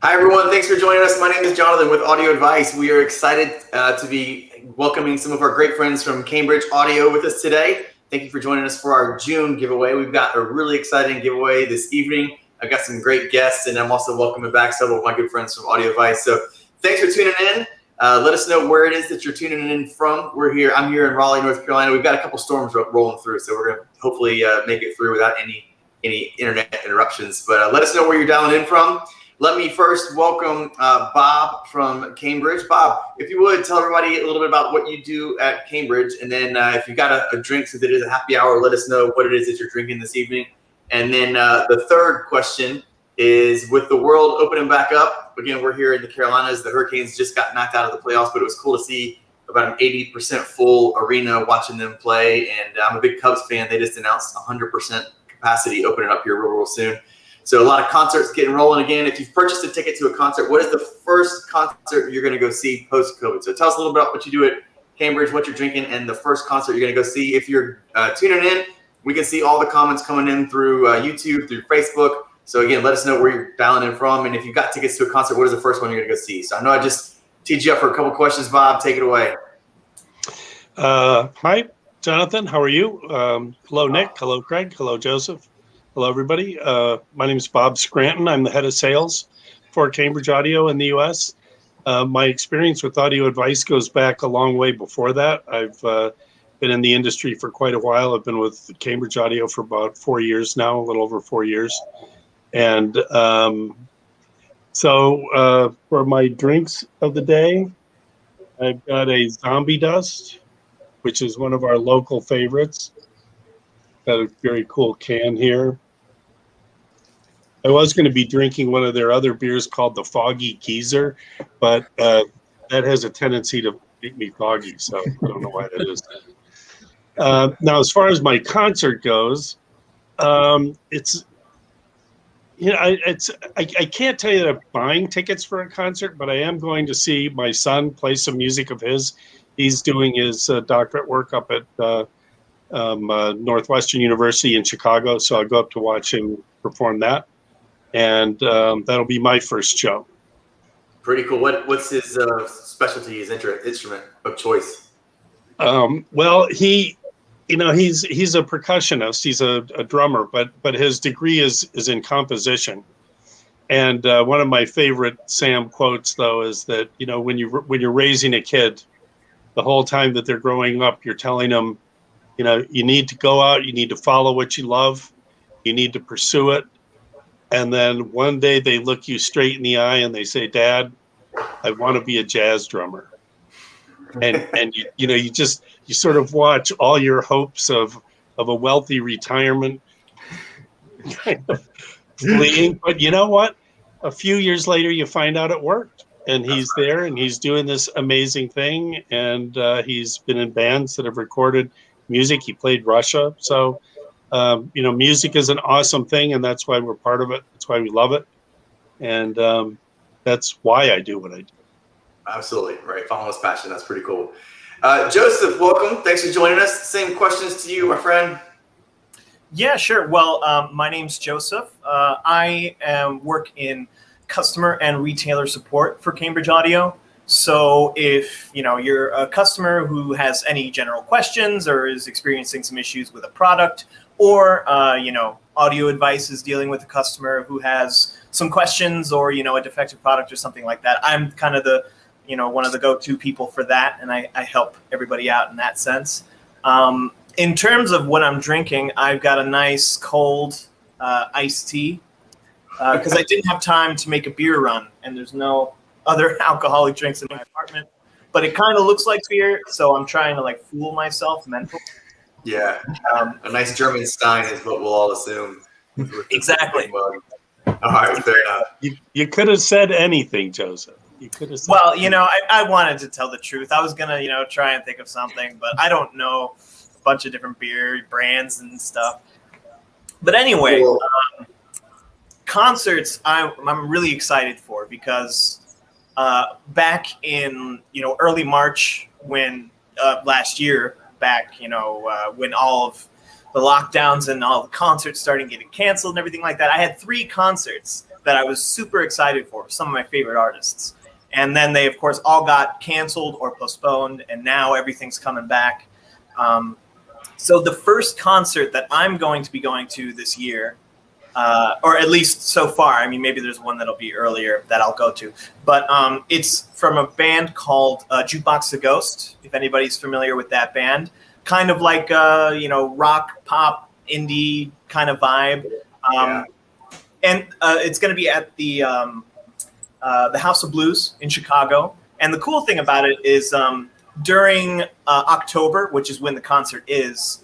Hi, everyone. Thanks for joining us. My name is Jonathan with Audio Advice. We are excited to be welcoming some of our great friends from Cambridge Audio with us today. Thank you for joining us for our June giveaway. We've got a really exciting giveaway this evening. I've got some great guests, and I'm also welcoming back several of my good friends from Audio Advice. So thanks for tuning in. Let us know where it is that you're tuning in from. I'm here in Raleigh, North Carolina. We've got a couple storms rolling through, so we're going to hopefully make it through without any internet interruptions. But let us know where you're dialing in from. Let me first welcome Bob from Cambridge. Bob, if you would, tell everybody a little bit about what you do at Cambridge, and then if you've got a drink, since it is a happy hour, let us know what it is that you're drinking this evening. And then the third question is, with the world opening back up, again, we're here in the Carolinas. The Hurricanes just got knocked out of the playoffs, but it was cool to see about an 80% full arena watching them play. And I'm a big Cubs fan. They just announced 100% capacity opening up here real soon. So a lot of concerts getting rolling again. If you've purchased a ticket to a concert, what is the first concert you're going to go see post-COVID? So tell us a little bit about what you do at Cambridge, what you're drinking, and the first concert you're going to go see. If you're tuning in, we can see all the comments coming in through YouTube, through Facebook. So again, let us know where you're dialing in from. And if you've got tickets to a concert, what is the first one you're going to go see? So I know I just teed you up for a couple questions, Bob. Take it away. Hi, Jonathan. How are you? Hello, Nick. Hello, Craig. Hello, Joseph. Hello, everybody. My name is Bob Scranton. I'm the head of sales for Cambridge Audio in the U.S. My experience with Audio Advice goes back a long way before that. I've been in the industry for quite a while. I've been with Cambridge Audio for about 4 years now, a little over 4 years. And so for my drinks of the day, I've got a Zombie Dust, which is one of our local favorites. Got a very cool can here. I was going to be drinking one of their other beers called the Foggy Geezer, but that has a tendency to make me foggy, so I don't know why that is. Now, as far as my concert goes, I can't tell you that I'm buying tickets for a concert, but I am going to see my son play some music of his. He's doing his doctorate work up at Northwestern University in Chicago, so I'll go up to watch him perform that, and that'll be my first show. Pretty cool. What's his specialty, his instrument of choice? Well, he's a percussionist. He's a drummer, but his degree is in composition. And one of my favorite Sam quotes, though, is that when you're raising a kid, the whole time that they're growing up, you're telling them, you need to go out, you need to follow what you love, you need to pursue it. And then one day they look you straight in the eye and they say, "Dad, I want to be a jazz drummer." And you sort of watch all your hopes of a wealthy retirement kind of fleeing. But you know what? A few years later, you find out it worked. And he's there and he's doing this amazing thing. And he's been in bands that have recorded music. He played Russia. So, music is an awesome thing, and that's why we're part of it. That's why we love it. And that's why I do what I do. Absolutely. Right. Following his passion. That's pretty cool. Joseph, welcome. Thanks for joining us. Same questions to you, my friend. Yeah, sure. Well, my name's Joseph. I work in customer and retailer support for Cambridge Audio. So if you're a customer who has any general questions or is experiencing some issues with a product, or Audio Advice is dealing with a customer who has some questions or a defective product or something like that, I'm kind of the one of the go-to people for that, and I help everybody out in that sense. In terms of what I'm drinking, I've got a nice cold iced tea because I didn't have time to make a beer run, and there's no other alcoholic drinks in my apartment, but it kind of looks like beer, so I'm trying to fool myself mentally. Yeah, a nice German Stein is what we'll all assume. Exactly. All right, fair enough. You could have said anything, Joseph. You could have said Well, I wanted to tell the truth. I was gonna, try and think of something, but I don't know a bunch of different beer brands and stuff. But anyway, cool. Concerts I'm really excited for because back in early March when last year, when all of the lockdowns and all the concerts started getting canceled and everything like that, I had 3 concerts that I was super excited for, some of my favorite artists. And then they, of course, all got canceled or postponed, and now everything's coming back. So the first concert that I'm going to be going to this year, or at least so far, I mean, maybe there's one that'll be earlier that I'll go to, but it's from a band called Jukebox the Ghost, if anybody's familiar with that band. Kind of like, rock, pop, indie kind of vibe. And it's going to be at the House of Blues in Chicago. And the cool thing about it is during October, which is when the concert is,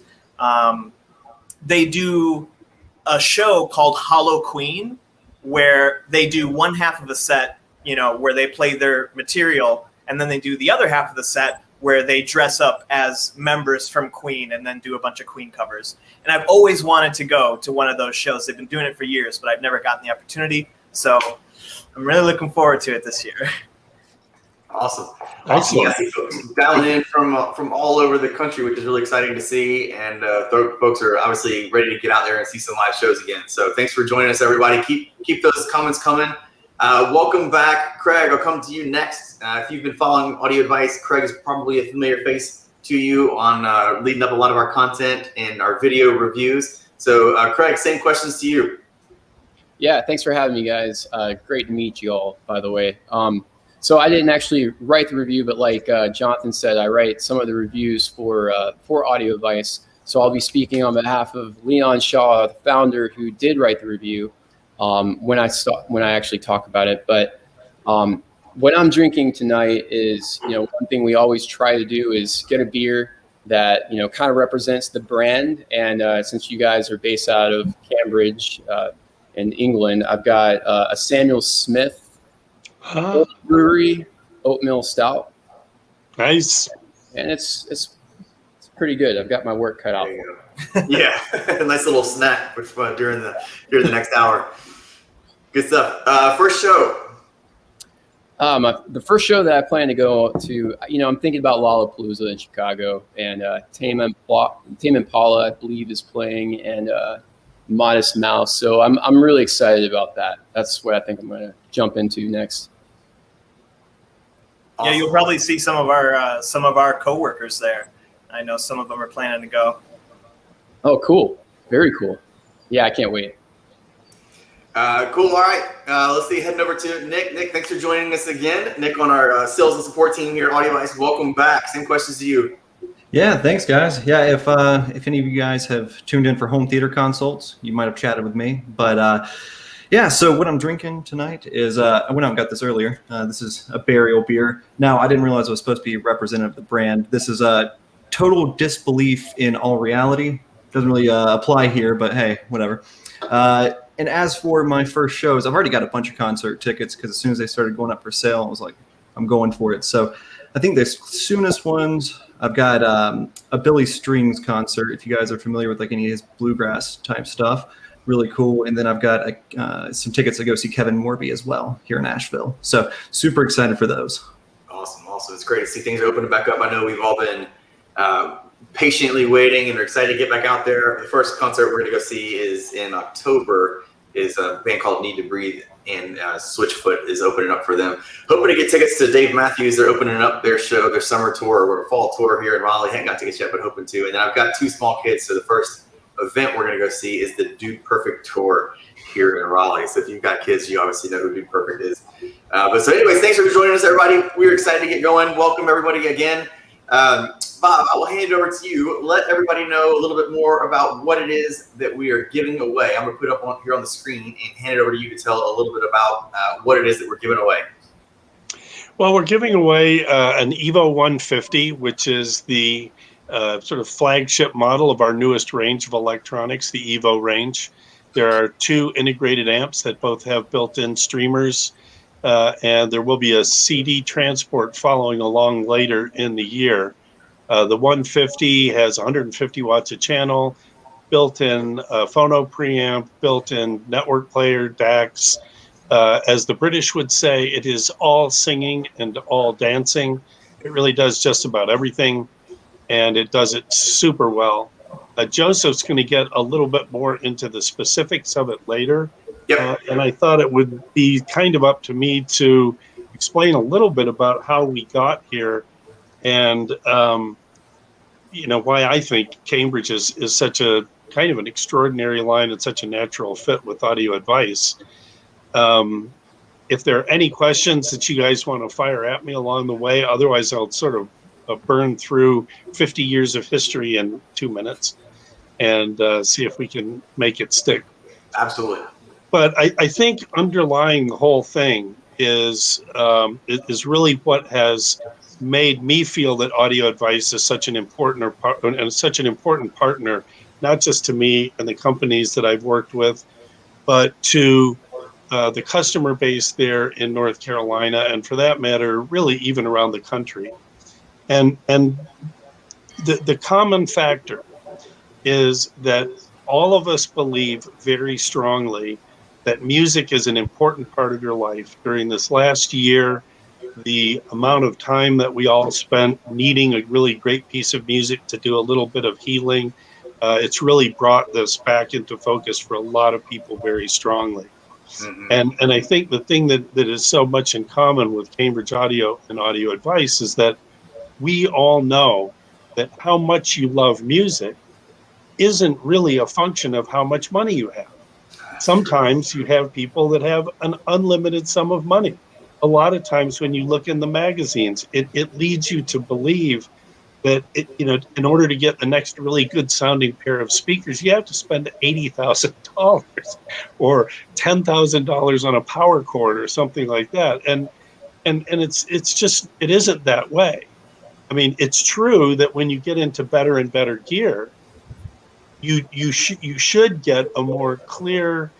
they do a show called Hollow Queen, where they do one half of the set, where they play their material, and then they do the other half of the set where they dress up as members from Queen and then do a bunch of Queen covers. And I've always wanted to go to one of those shows. They've been doing it for years, but I've never gotten the opportunity. So I'm really looking forward to it this year. Awesome. Excellent. I see folks dialing in from all over the country, which is really exciting to see. And folks are obviously ready to get out there and see some live shows again. So thanks for joining us, everybody. Keep those comments coming. Welcome back, Craig. I'll come to you next. If you've been following Audio Advice, Craig is probably a familiar face to you on leading up a lot of our content and our video reviews. So Craig, same questions to you. Yeah, thanks for having me, guys. Great to meet you all, by the way. So I didn't actually write the review, but like Jonathan said, I write some of the reviews for Audio Advice. So I'll be speaking on behalf of Leon Shaw, the founder, who did write the review when I actually talk about it. But what I'm drinking tonight is, one thing we always try to do is get a beer that, kind of represents the brand. And since you guys are based out of Cambridge in England, I've got a Samuel Smith Brewery oatmeal stout. Nice. And it's pretty good. I've got my work cut out. Yeah, a nice little snack during the next hour. Good stuff. First show. The first show that I plan to go to, I'm thinking about Lollapalooza in Chicago, and Tame Impala, I believe, is playing, and Modest Mouse. So I'm really excited about that. That's what I think I'm going to jump into next. Awesome. Yeah, you'll probably see some of our coworkers there. I know some of them are planning to go. Oh, cool! Very cool. Yeah, I can't wait. Cool. All right. Let's see. Heading over to Nick. Nick, thanks for joining us again. Nick on our sales and support team here at Audio Advice. Welcome back. Same questions to you. Yeah, thanks, guys. Yeah, if any of you guys have tuned in for home theater consults, you might have chatted with me. But yeah, so what I'm drinking tonight is I went out and got this earlier. This is a burial beer. Now, I didn't realize it was supposed to be representative of the brand. This is a total disbelief in all reality. Doesn't really apply here, but hey, whatever. And as for my first shows, I've already got a bunch of concert tickets because as soon as they started going up for sale, I was like, I'm going for it. So I think the soonest ones, I've got a Billy Strings concert, if you guys are familiar with like any of his bluegrass type stuff. Really cool. And then I've got some tickets to go see Kevin Morby as well here in Asheville. So super excited for those. Awesome. It's great to see things opening back up. I know we've all been patiently waiting and are excited to get back out there. The first concert we're going to go see is in October. Is a band called Need to Breathe, and Switchfoot is opening up for them. Hoping to get tickets to Dave Matthews. They're opening up their show, their summer tour or fall tour here in Raleigh. Haven't got tickets yet, but hoping to. And then I've got two small kids, so the first event we're going to go see is the Dude Perfect tour here in Raleigh. So if you've got kids, you obviously know who Dude Perfect is. But so anyways, thanks for joining us, everybody. We're excited to get going. Welcome, everybody, again. Bob, I will hand it over to you. Let everybody know a little bit more about what it is that we are giving away. I'm going to put it up here on the screen and hand it over to you to tell a little bit about what it is that we're giving away. Well, we're giving away an EVO 150, which is the sort of flagship model of our newest range of electronics, the EVO range. There are two integrated amps that both have built-in streamers, and there will be a CD transport following along later in the year. The 150 has 150 watts a channel, built-in phono preamp, built-in network player, DACs. As the British would say, it is all singing and all dancing. It really does just about everything, and it does it super well. Joseph's going to get a little bit more into the specifics of it later, Yep. And I thought it would be kind of up to me to explain a little bit about how we got here and, why I think Cambridge is such a kind of an extraordinary line and such a natural fit with audio advice. If there are any questions that you guys want to fire at me along the way, otherwise I'll sort of burn through 50 years of history in 2 minutes and see if we can make it stick. Absolutely. But I think underlying the whole thing is really what has made me feel that audio advice is such an important partner, not just to me and the companies that I've worked with, but to the customer base there in North Carolina, and for that matter, really even around the country. And the common factor is that all of us believe very strongly that music is an important part of your life. During this last year, the amount of time that we all spent needing a really great piece of music to do a little bit of healing, it's really brought this back into focus for a lot of people very strongly. Mm-hmm. And I think the thing that is so much in common with Cambridge Audio and audio advice is that we all know that how much you love music isn't really a function of how much money you have. Sometimes you have people that have an unlimited sum of money. A lot of times when you look in the magazines, it leads you to believe that in order to get the next really good sounding pair of speakers, you have to spend $80,000 or $10,000 on a power cord or something like that. And it's just, it isn't that way. I mean, it's true that when you get into better and better gear, you should get a more clear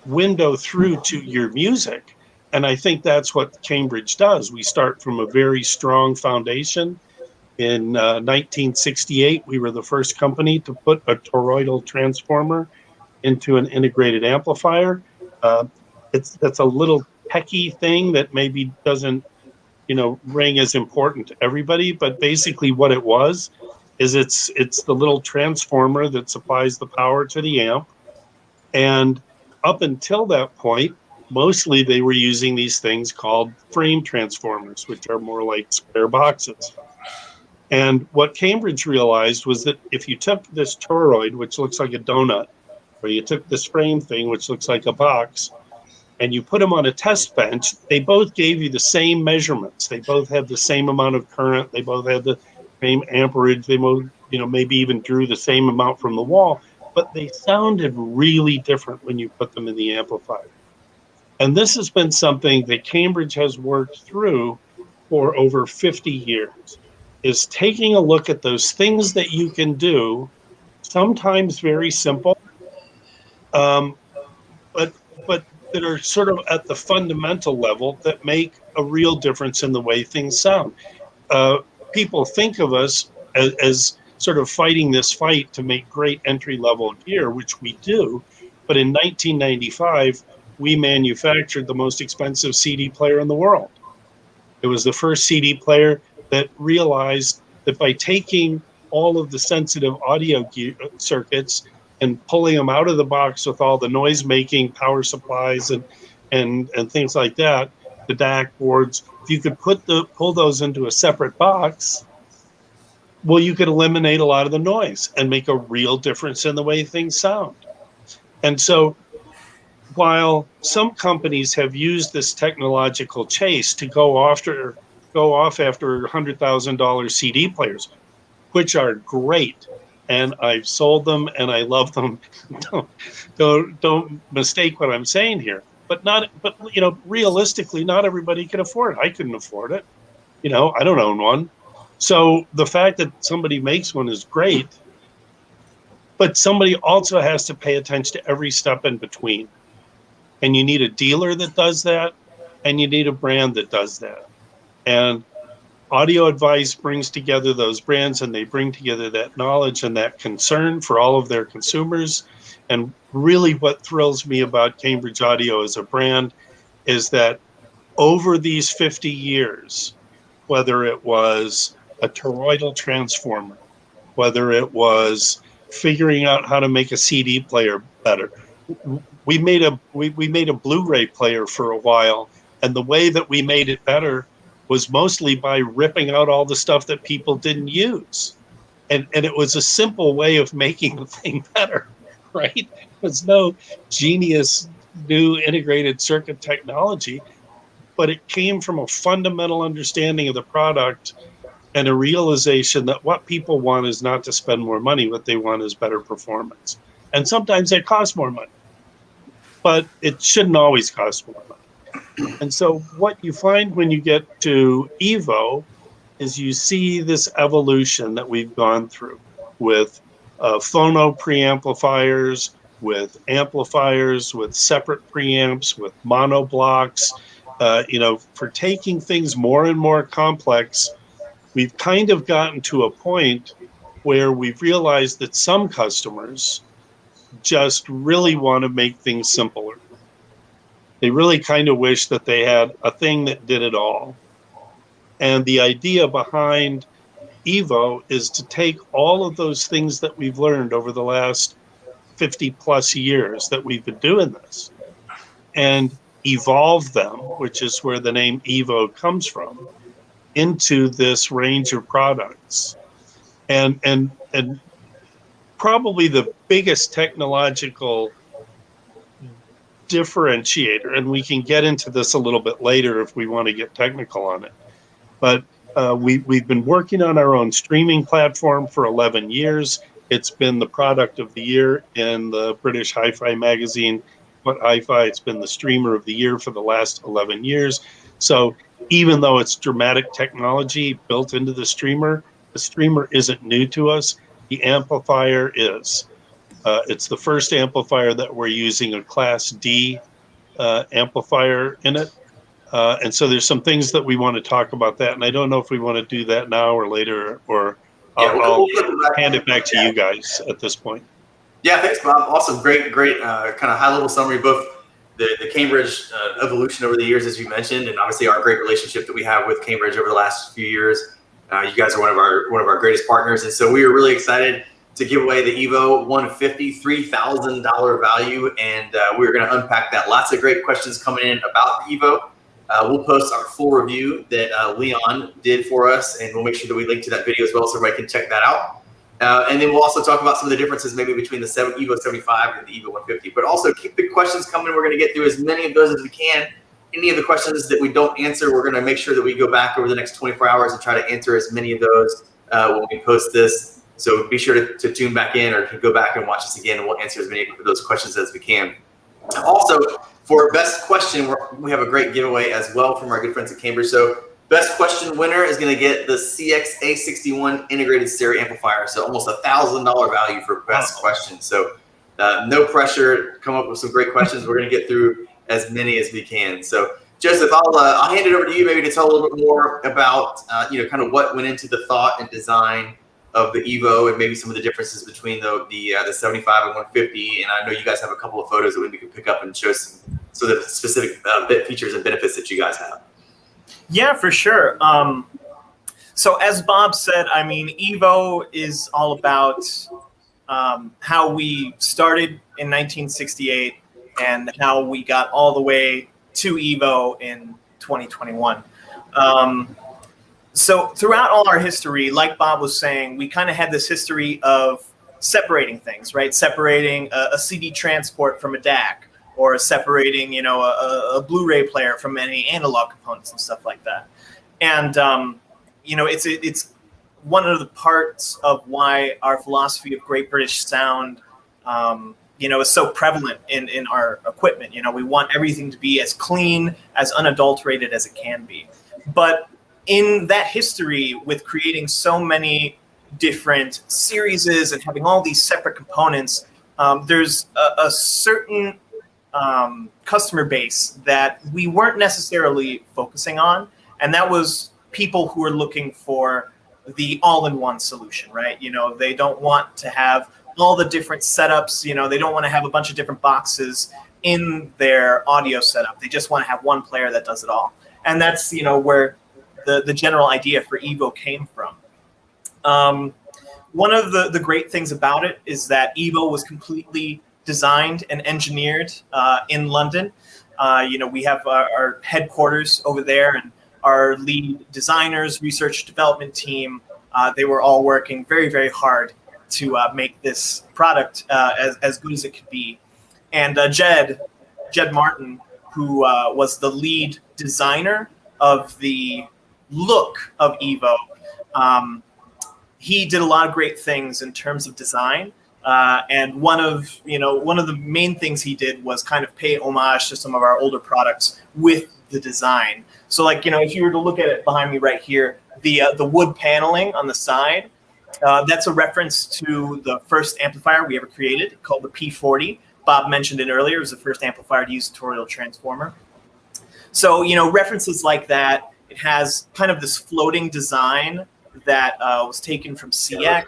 window through to your music. And I think that's what Cambridge does. We start from a very strong foundation. In 1968, we were the first company to put a toroidal transformer into an integrated amplifier. That's a little techy thing that maybe doesn't ring as important to everybody, but basically what it was is it's the little transformer that supplies the power to the amp. And up until that point, mostly they were using these things called frame transformers, which are more like spare boxes. And what Cambridge realized was that if you took this toroid, which looks like a donut, or you took this frame thing, which looks like a box, and you put them on a test bench, they both gave you the same measurements. They both had the same amount of current. They both had the same amperage. They both, maybe even drew the same amount from the wall, but they sounded really different when you put them in the amplifier. And this has been something that Cambridge has worked through for over 50 years, is taking a look at those things that you can do, sometimes very simple, but that are sort of at the fundamental level that make a real difference in the way things sound. People think of us as sort of fighting this fight to make great entry-level gear, which we do. But in 1995, we manufactured the most expensive CD player in the world. It was the first CD player that realized that by taking all of the sensitive audio circuits and pulling them out of the box with all the noise-making power supplies and things like that, the DAC boards, if you could pull those into a separate box, well, you could eliminate a lot of the noise and make a real difference in the way things sound. And so while some companies have used this technological chase to go off after $100,000 CD players, which are great, and I've sold them and I love them. Don't mistake what I'm saying here. But realistically, not everybody can afford it. I couldn't afford it. I don't own one. So the fact that somebody makes one is great, but somebody also has to pay attention to every step in between. And you need a dealer that does that, and you need a brand that does that. And Audio Advice brings together those brands, and they bring together that knowledge and that concern for all of their consumers. And really what thrills me about Cambridge Audio as a brand is that over these 50 years, whether it was a toroidal transformer, whether it was figuring out how to make a CD player better, we made a Blu-ray player for a while, and the way that we made it better was mostly by ripping out all the stuff that people didn't use. And it was a simple way of making the thing better, right? It was no genius new integrated circuit technology, but it came from a fundamental understanding of the product and a realization that what people want is not to spend more money. What they want is better performance. And sometimes it costs more money, but it shouldn't always cost more money. And so what you find when you get to EVO is you see this evolution that we've gone through with phono preamplifiers, with amplifiers, with separate preamps, with mono blocks. For taking things more and more complex, we've kind of gotten to a point where we've realized that some customers just really want to make things simpler. They really kind of wish that they had a thing that did it all. And the idea behind EVO is to take all of those things that we've learned over the last 50 plus years that we've been doing this and evolve them, which is where the name EVO comes from, into this range of products. And probably the biggest technological differentiator, and we can get into this a little bit later if we want to get technical on it, but we've been working on our own streaming platform for 11 years. It's been the product of the year in the British Hi-Fi magazine, What Hi-Fi. It's been the streamer of the year for the last 11 years. So even though it's dramatic technology built into the streamer isn't new to us. The amplifier is. It's the first amplifier that we're using a Class D amplifier in it. And so there's some things that we want to talk about that. And I don't know if we want to do that now or later, or I'll hand it back to you guys at this point. Yeah, thanks, Bob. Awesome. Great kind of high-level summary, both the Cambridge evolution over the years, as you mentioned, and obviously our great relationship that we have with Cambridge over the last few years. You guys are one of our greatest partners. And so we are really excited to give away the EVO 150, $3,000 value. And we're going to unpack that. Lots of great questions coming in about the EVO. We'll post our full review that Leon did for us, and we'll make sure that we link to that video as well so everybody can check that out. And then we'll also talk about some of the differences maybe between the EVO 75 and the EVO 150. But also keep the questions coming. We're going to get through as many of those as we can. Any of the questions that we don't answer, we're going to make sure that we go back over the next 24 hours and try to answer as many of those when we post this. So be sure to tune back in or go back and watch us again, and we'll answer as many of those questions as we can. Also, for best question, we have a great giveaway as well from our good friends at Cambridge. So best question winner is going to get the CX-A61 integrated stereo amplifier. So almost $1,000 value for best question. So no pressure. Come up with some great questions. We're going to get through as many as we can. So Joseph, I'll hand it over to you maybe to tell a little bit more about kind of what went into the thought and design of the EVO, and maybe some of the differences between the 75 and 150. And I know you guys have a couple of photos that we can pick up and show some of the specific bit features and benefits that you guys have. Yeah, for sure. So as Bob said, I mean, EVO is all about how we started in 1968 and how we got all the way to EVO in 2021. So throughout all our history, like Bob was saying, we kind of had this history of separating things, right? Separating a CD transport from a DAC, or separating, a Blu-ray player from any analog components and stuff like that. And, it's one of the parts of why our philosophy of Great British Sound, is so prevalent in our equipment. We want everything to be as clean, as unadulterated as it can be. But in that history, with creating so many different series and having all these separate components, there's a certain customer base that we weren't necessarily focusing on, and that was people who are looking for the all-in-one solution, right? They don't want to have all the different setups. They don't want to have a bunch of different boxes in their audio setup. They just want to have one player that does it all, and that's where the general idea for EVO came from. One of the great things about it is that EVO was completely designed and engineered in London. We have our headquarters over there, and our lead designers, research development team, they were all working very, very hard to make this product as good as it could be. And Jed Martin, who was the lead designer of the look of EVO, he did a lot of great things in terms of design. And one of the main things he did was kind of pay homage to some of our older products with the design. So like, if you were to look at it behind me right here, the wood paneling on the side, that's a reference to the first amplifier we ever created called the P40. Bob mentioned it earlier. It was the first amplifier to use a toroidal transformer. So, references like that. It has kind of this floating design that was taken from CX.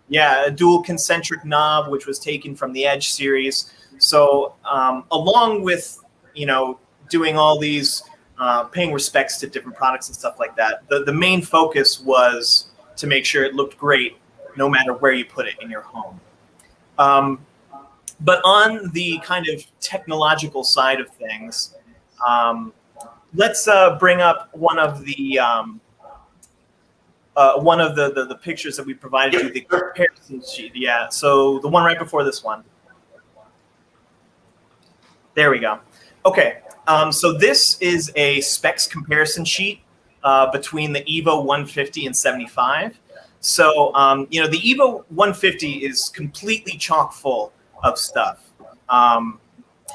Yeah, a dual concentric knob, which was taken from the Edge series. So along with, doing all these, paying respects to different products and stuff like that, the main focus was to make sure it looked great no matter where you put it in your home. But on the kind of technological side of things, let's bring up one of the pictures that we provided you, the comparison sheet. Yeah, so the one right before this one. There we go. Okay, so this is a specs comparison sheet between the EVO 150 and 75. So, the EVO 150 is completely chock full of stuff.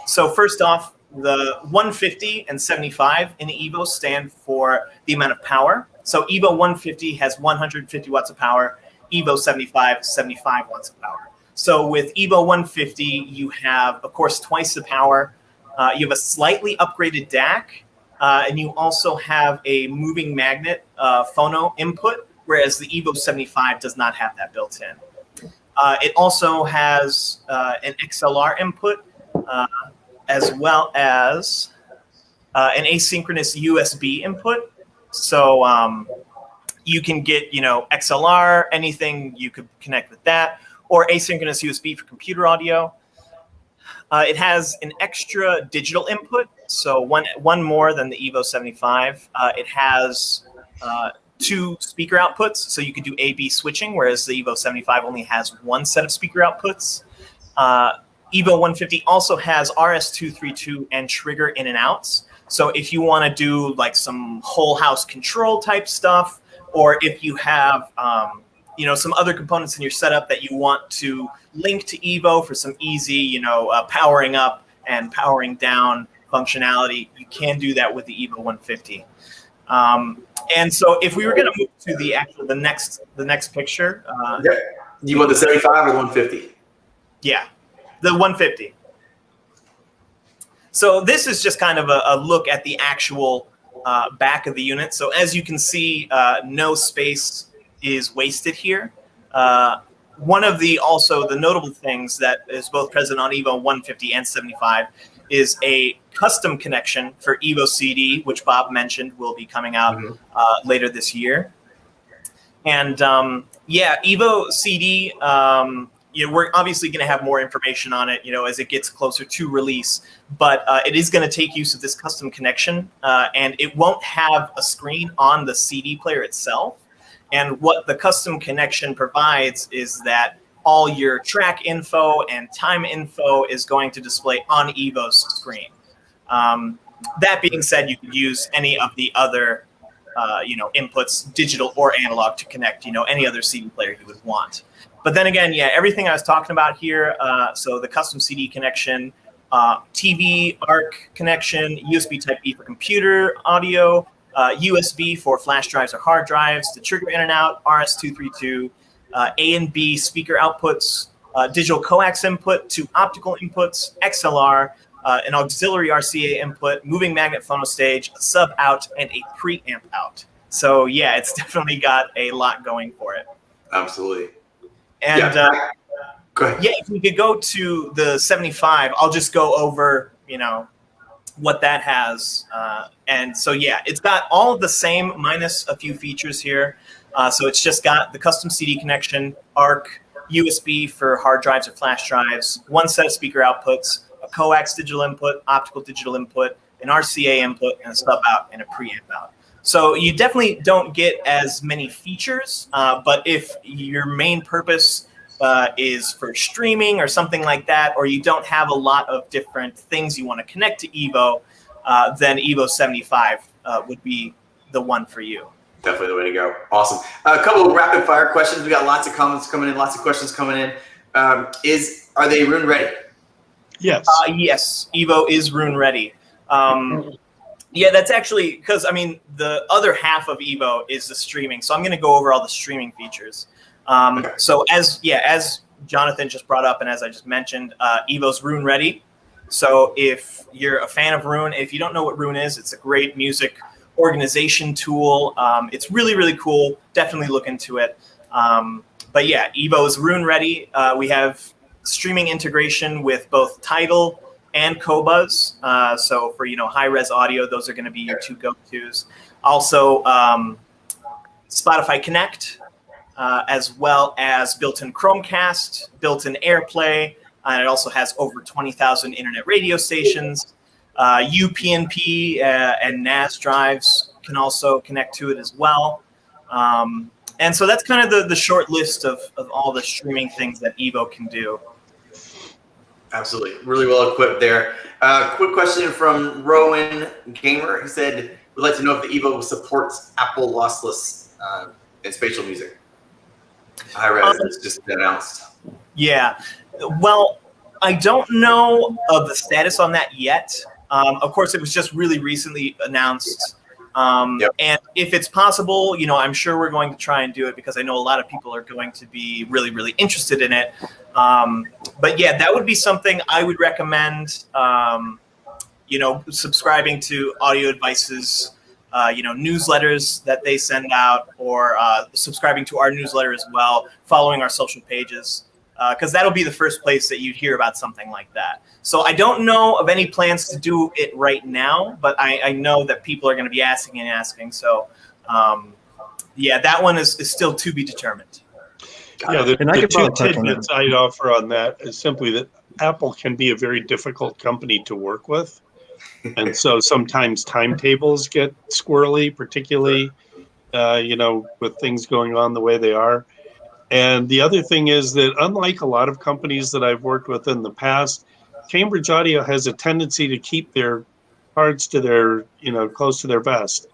So first off, the 150 and 75 in EVO stand for the amount of power. So EVO 150 has 150 watts of power, EVO 75 watts of power. So with EVO 150, you have, of course, twice the power. You have a slightly upgraded DAC, and you also have a moving magnet phono input, whereas the EVO 75 does not have that built in. It also has an XLR input, as well as an asynchronous USB input. So you can get, XLR, anything you could connect with that, or asynchronous USB for computer audio. It has an extra digital input, so one more than the EVO 75. It has 2 speaker outputs, so you could do A/B switching, whereas the EVO 75 only has 1 set of speaker outputs. EVO 150 also has RS-232 and trigger in and outs. So if you want to do like some whole house control type stuff, or if you have some other components in your setup that you want to link to EVO for some easy powering up and powering down functionality, you can do that with the EVO 150. And so if we were going to move to the next picture, you want the 75 or the 150? Yeah, the 150. So this is just kind of a look at the actual back of the unit. So as you can see, no space is wasted here. One of the notable things that is both present on EVO 150 and 75 is a custom connection for EVO CD, which Bob mentioned will be coming out later this year. And EVO CD, we're obviously going to have more information on it, as it gets closer to release. But it is going to take use of this custom connection, and it won't have a screen on the CD player itself. And what the custom connection provides is that all your track info and time info is going to display on EVO's screen. That being said, you could use any of the other inputs, digital or analog, to connect any other CD player you would want. But then again, everything I was talking about here, so the custom CD connection, TV ARC connection, USB Type-B for computer audio, USB for flash drives or hard drives, the trigger in and out, RS-232, A and B speaker outputs, digital coax input, 2 optical inputs, XLR, an auxiliary RCA input, moving magnet phonostage, a sub out, and a preamp out. So it's definitely got a lot going for it. Absolutely. And go ahead. If we could go to the 75, I'll just go over, what that has. And so, it's got all of the same minus a few features here. So it's just got the custom CD connection, ARC, USB for hard drives or flash drives, one set of speaker outputs, a coax digital input, optical digital input, an RCA input, and a stub out and a preamp out. So you definitely don't get as many features, but if your main purpose is for streaming or something like that, or you don't have a lot of different things you want to connect to EVO, then EVO 75 would be the one for you. Definitely the way to go. Awesome. A couple of rapid fire questions. We got lots of comments coming in, lots of questions coming in. Are they rune ready? Yes. Yes, EVO is rune ready. Yeah, that's actually because the other half of EVO is the streaming. So I'm going to go over all the streaming features. Okay. So as Jonathan just brought up and as I just mentioned, EVO's rune ready. So if you're a fan of Rune, if you don't know what Rune is, it's a great music organization tool. It's really, really cool. Definitely look into it. But yeah, EVO is Rune ready. We have streaming integration with both Tidal and Qobuz. So for high-res audio, those are going to be your two go-tos. Also, Spotify Connect, as well as built-in Chromecast, built-in AirPlay, and it also has over 20,000 internet radio stations. UPnP and NAS drives can also connect to it as well. And so that's kind of the short list of all the streaming things that EVO can do. Absolutely. Really well equipped there. Quick question from Rowan Gamer. He said, would like to know if the EVO supports Apple lossless and spatial music. Hi-res is just announced. Yeah. Well, I don't know of the status on that yet. Of course, it was just really recently announced. Yep. And if it's possible, I'm sure we're going to try and do it because I know a lot of people are going to be really, really interested in it. But yeah, that would be something I would recommend, subscribing to Audio Advice's, newsletters that they send out, or subscribing to our newsletter as well, following our social pages. Because that'll be the first place that you'd hear about something like that. So I don't know of any plans to do it right now, but I know that people are going to be asking. So, yeah, that one is still to be determined. Yeah, the two tidbits I'd offer on that is simply that Apple can be a very difficult company to work with. And so sometimes timetables get squirrely, particularly, with things going on the way they are. And the other thing is that unlike a lot of companies that I've worked with in the past, Cambridge Audio has a tendency to keep their cards to their, close to their vest.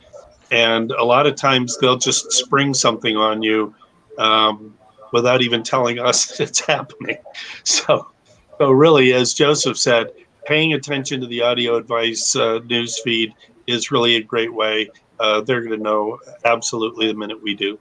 And a lot of times they'll just spring something on you without even telling us that it's happening. So really, as Joseph said, paying attention to the Audio Advice news feed is really a great way. They're going to know absolutely the minute we do.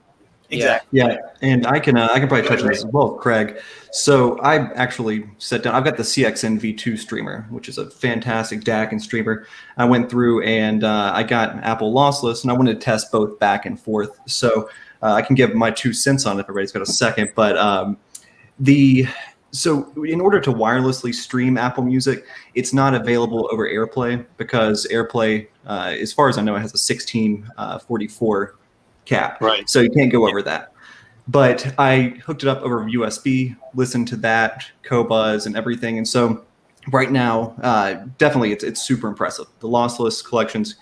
Exactly. Yeah, and I can probably touch on this as well, Craig. So I actually sat down. I've got the CXN V2 streamer, which is a fantastic DAC and streamer. I went through and I got Apple lossless, and I wanted to test both back and forth. So I can give my 2 cents on it if everybody's got a second. But so in order to wirelessly stream Apple Music, it's not available over AirPlay because AirPlay, as far as I know, it has a 1644 cap. Right. So you can't go over that. But I hooked it up over USB, listened to that, Qobuz and everything. And so right now, definitely it's super impressive. The lossless collections,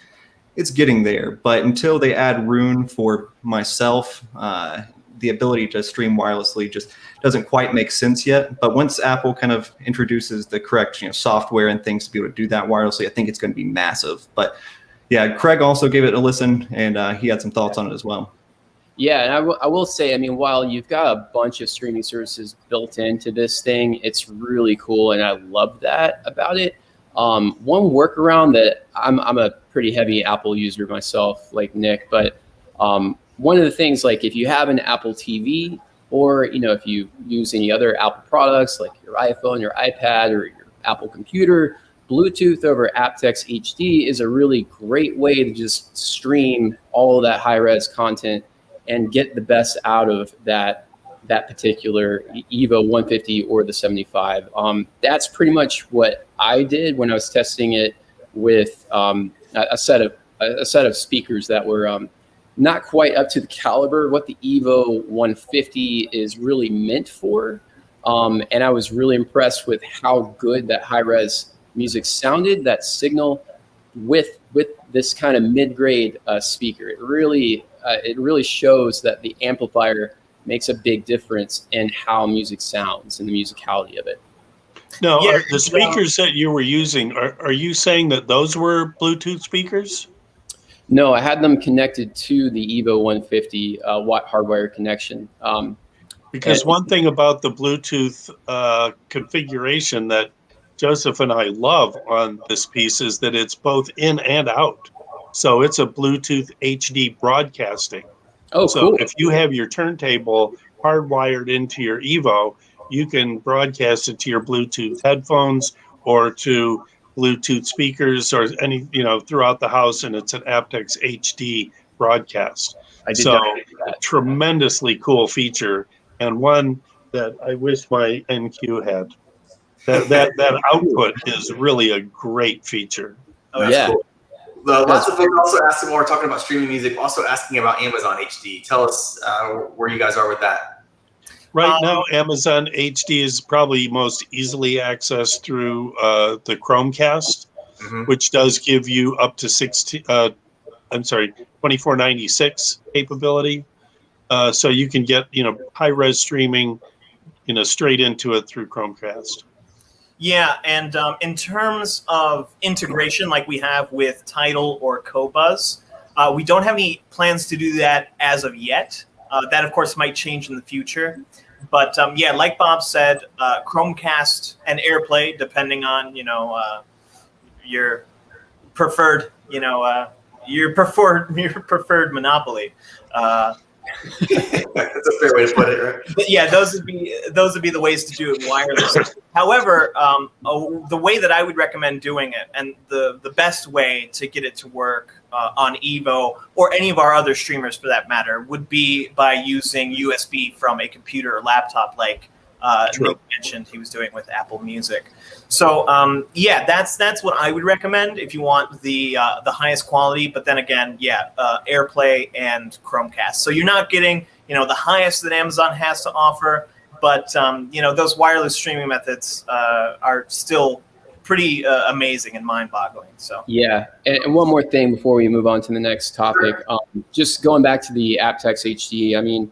it's getting there. But until they add Rune for myself, the ability to stream wirelessly just doesn't quite make sense yet. But once Apple kind of introduces the correct software and things to be able to do that wirelessly, I think it's going to be massive. But yeah, Craig also gave it a listen, and he had some thoughts on it as well. Yeah, and I will say, while you've got a bunch of streaming services built into this thing, it's really cool, and I love that about it. One workaround that I'm a pretty heavy Apple user myself, like Nick, but one of the things, like if you have an Apple TV, or if you use any other Apple products like your iPhone, your iPad, or your Apple computer, Bluetooth over aptX HD is a really great way to just stream all of that high-res content and get the best out of that particular EVO 150 or the 75. That's pretty much what I did when I was testing it with a set of speakers that were not quite up to the caliber of what the EVO 150 is really meant for. And I was really impressed with how good that high-res music sounded, that signal with this kind of mid-grade speaker. It really shows that the amplifier makes a big difference in how music sounds and the musicality of it. Now, Yeah, the speakers that you were using, are you saying that those were Bluetooth speakers? No, I had them connected to the EVO 150 watt hardwire connection. Because one thing about the Bluetooth configuration that Joseph and I love on this piece is that it's both in and out. So it's a Bluetooth HD broadcasting. Oh, So cool. if you have your turntable hardwired into your EVO, you can broadcast it to your Bluetooth headphones or to Bluetooth speakers or any, throughout the house, and it's an aptX HD broadcast. I did So not know that. tremendously cool feature, and one that I wish my NQ had. That output is really a great feature. Oh, that's Yeah. cool. Lots of folks also asking, while we're talking about streaming music, also asking about Amazon HD. Tell us where you guys are with that. Right now, Amazon HD is probably most easily accessed through the Chromecast, which does give you up to 2496 capability. So you can get, high-res streaming, straight into it through Chromecast. Yeah, and in terms of integration, like we have with Tidal or Qobuz, we don't have any plans to do that as of yet. That, of course, might change in the future. But yeah, like Bob said, Chromecast and AirPlay, depending on your preferred preferred monopoly. That's a fair way to put it, right? But yeah, those would be the ways to do it wireless. However, the way that I would recommend doing it, and the best way to get it to work on EVO or any of our other streamers for that matter, would be by using USB from a computer or laptop, like Nick mentioned he was doing with Apple Music. So yeah, that's what I would recommend if you want the highest quality. But then again, yeah, AirPlay and Chromecast. So you're not getting the highest that Amazon has to offer, but those wireless streaming methods are still pretty amazing and mind-boggling. So yeah, and one more thing before we move on to the next topic, just going back to the aptX HD. I mean,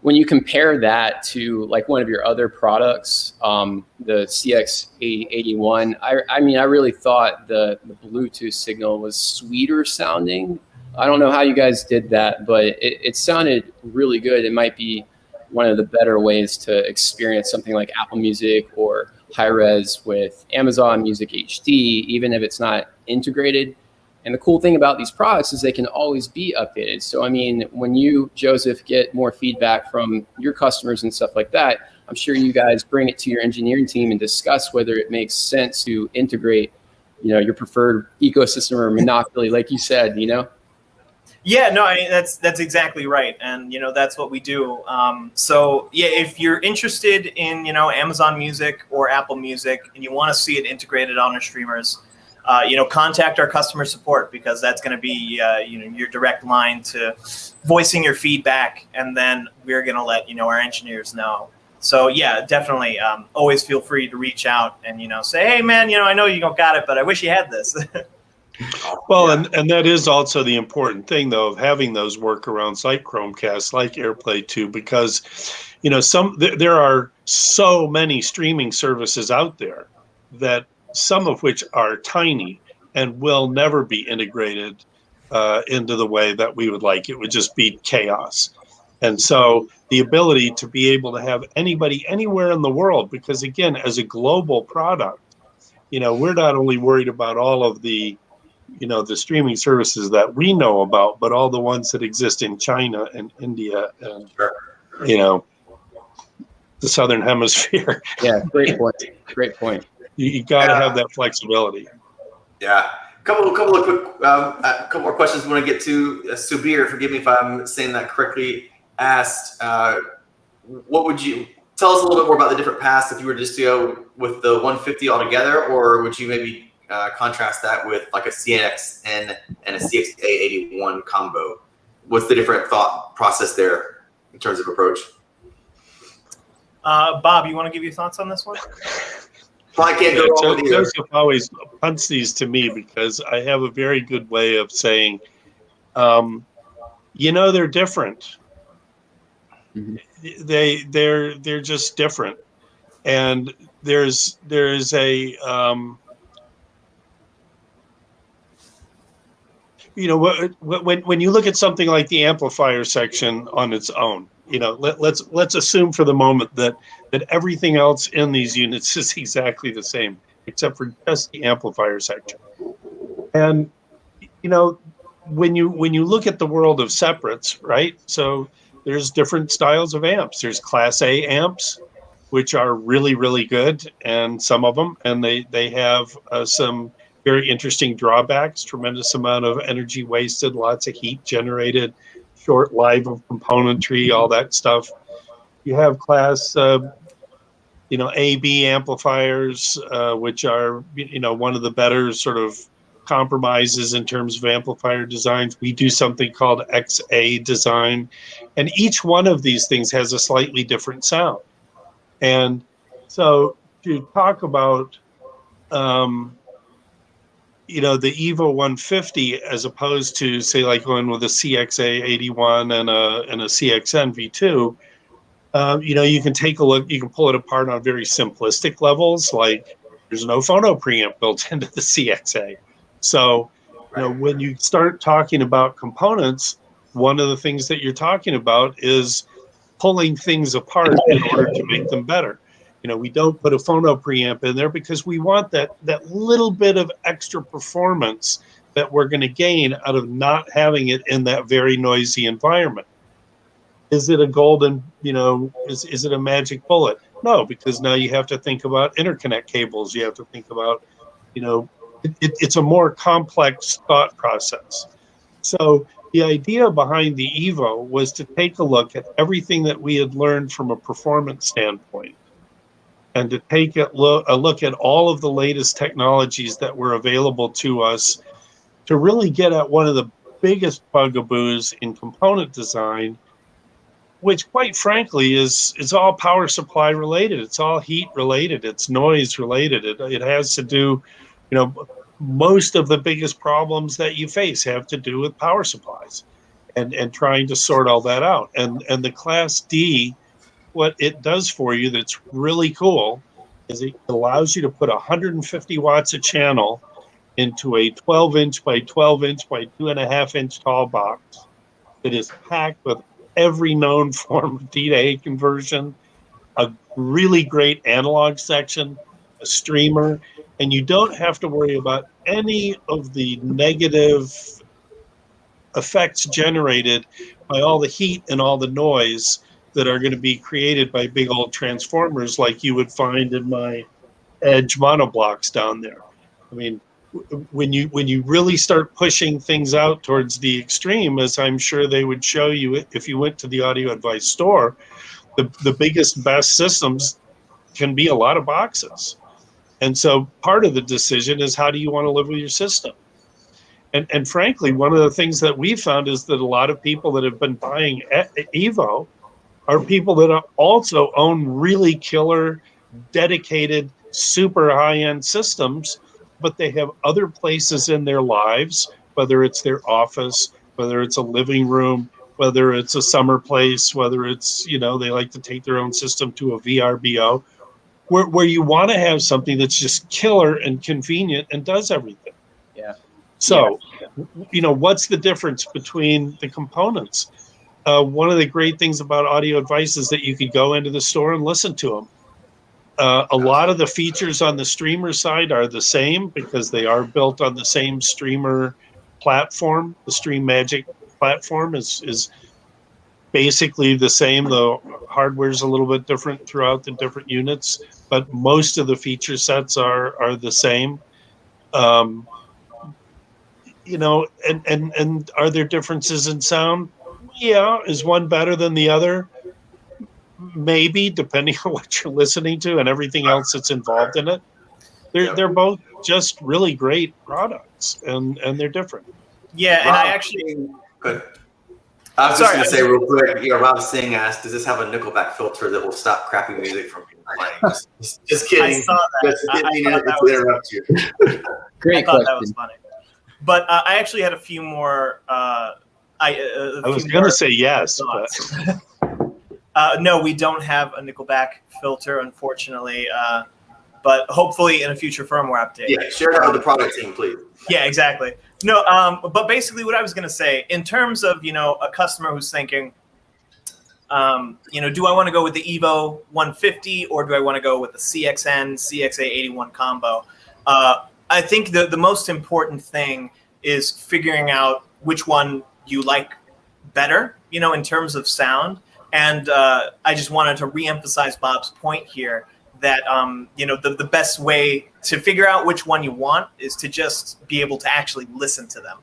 when you compare that to like one of your other products, the CX81, I mean, I really thought the Bluetooth signal was sweeter sounding. I don't know how you guys did that, but it sounded really good. It might be one of the better ways to experience something like Apple Music or high-res with Amazon Music HD, even if it's not integrated. And the cool thing about these products is they can always be updated. So, I mean, when you, Joseph, get more feedback from your customers and stuff like that, I'm sure you guys bring it to your engineering team and discuss whether it makes sense to integrate, your preferred ecosystem or monopoly, like you said, Yeah, no, that's exactly right, and that's what we do. So yeah, if you're interested in Amazon Music or Apple Music and you want to see it integrated on our streamers, contact our customer support, because that's going to be your direct line to voicing your feedback, and then we're going to let our engineers know. So yeah, definitely, always feel free to reach out and say, hey man, I know you don't got it, but I wish you had this. Well, and that is also the important thing, though, of having those workarounds like Chromecast, like AirPlay 2, because there are so many streaming services out there that some of which are tiny and will never be integrated into the way that we would like. It would just be chaos. And so the ability to be able to have anybody anywhere in the world, because again, as a global product, we're not only worried about all of the the streaming services that we know about, but all the ones that exist in China and India and the Southern Hemisphere. Yeah, great point. Great point. You got to have that flexibility. Yeah. Couple of quick, couple more questions we want to get to. Subir, forgive me if I'm saying that correctly, asked, what would you tell us a little bit more about the different paths if you were just to go with the 150 altogether, or would you maybe contrast that with like a CX and a CX81 combo? what's the different thought process there in terms of approach? Bob, you want to give your thoughts on this one? Probably can't go wrong with either. Joseph always punts these to me because I have a very good way of saying, they're different. Mm-hmm. They're just different, and there's a when you look at something like the amplifier section on its own, let's assume for the moment that everything else in these units is exactly the same except for just the amplifier section. And when you look at the world of separates, right? So there's different styles of amps. There's Class A amps, which are really, really good, and some of them, and they have some very interesting drawbacks, tremendous amount of energy wasted, lots of heat generated, short life of componentry, all that stuff. You have Class A/B amplifiers, which are one of the better sort of compromises in terms of amplifier designs. We do something called XA design, and each one of these things has a slightly different sound. And so to talk about the EVO 150 as opposed to, say, like going with a CXA 81 and a CXN V2, you can take a look, you can pull it apart on very simplistic levels, like there's no phono preamp built into the CXA. So, when you start talking about components, one of the things that you're talking about is pulling things apart in order to make them better. We don't put a phono preamp in there because we want that little bit of extra performance that we're going to gain out of not having it in that very noisy environment. Is it a golden, is it a magic bullet? No, because now you have to think about interconnect cables. You have to think about, it's a more complex thought process. So the idea behind the EVO was to take a look at everything that we had learned from a performance standpoint, and to take a look at all of the latest technologies that were available to us to really get at one of the biggest bugaboos in component design, which quite frankly is all power supply related. It's all heat related. It's noise related. It has to do, most of the biggest problems that you face have to do with power supplies and trying to sort all that out. And the Class D, what it does for you that's really cool is it allows you to put 150 watts a channel into a 12-inch by 12-inch by 2.5-inch tall box that is packed with every known form of D to A conversion, a really great analog section, a streamer, and you don't have to worry about any of the negative effects generated by all the heat and all the noise that are going to be created by big old transformers like you would find in my Edge monoblocks down there. I mean, when you really start pushing things out towards the extreme, as I'm sure they would show you if you went to the Audio Advice store, the biggest, best systems can be a lot of boxes. And so part of the decision is, how do you want to live with your system? And frankly, one of the things that we found is that a lot of people that have been buying EVO are people that also own really killer, dedicated, super high-end systems, but they have other places in their lives, whether it's their office, whether it's a living room, whether it's a summer place, whether it's, they like to take their own system to a VRBO, where you want to have something that's just killer and convenient and does everything. Yeah. So, what's the difference between the components? One of the great things about Audio Advice is that you could go into the store and listen to them. A lot of the features on the streamer side are the same because they are built on the same streamer platform. The Stream Magic platform is basically the same. The hardware's a little bit different throughout the different units, but most of the feature sets are the same. And are there differences in sound? Yeah. Is one better than the other? Maybe, depending on what you're listening to and everything else that's involved in it. They're both just really great products, and they're different. Yeah, and I actually, good. I was just going to say real quick, Rob Singh asked, does this have a Nickelback filter that will stop crappy music from being playing? Just kidding. I saw that. Just didn't mean to interrupt you. Great I thought question. that was funny. But I actually had a few more. I was going to say yes, but no, we don't have a Nickelback filter, unfortunately. But hopefully in a future firmware update. Yeah, share that with the product team, please. Yeah, exactly. No, but basically what I was going to say, in terms of, a customer who's thinking, do I want to go with the EVO 150 or do I want to go with the CXN, CXA81 combo? I think the most important thing is figuring out which one you like better, in terms of sound. And I just wanted to reemphasize Bob's point here that, the best way to figure out which one you want is to just be able to actually listen to them.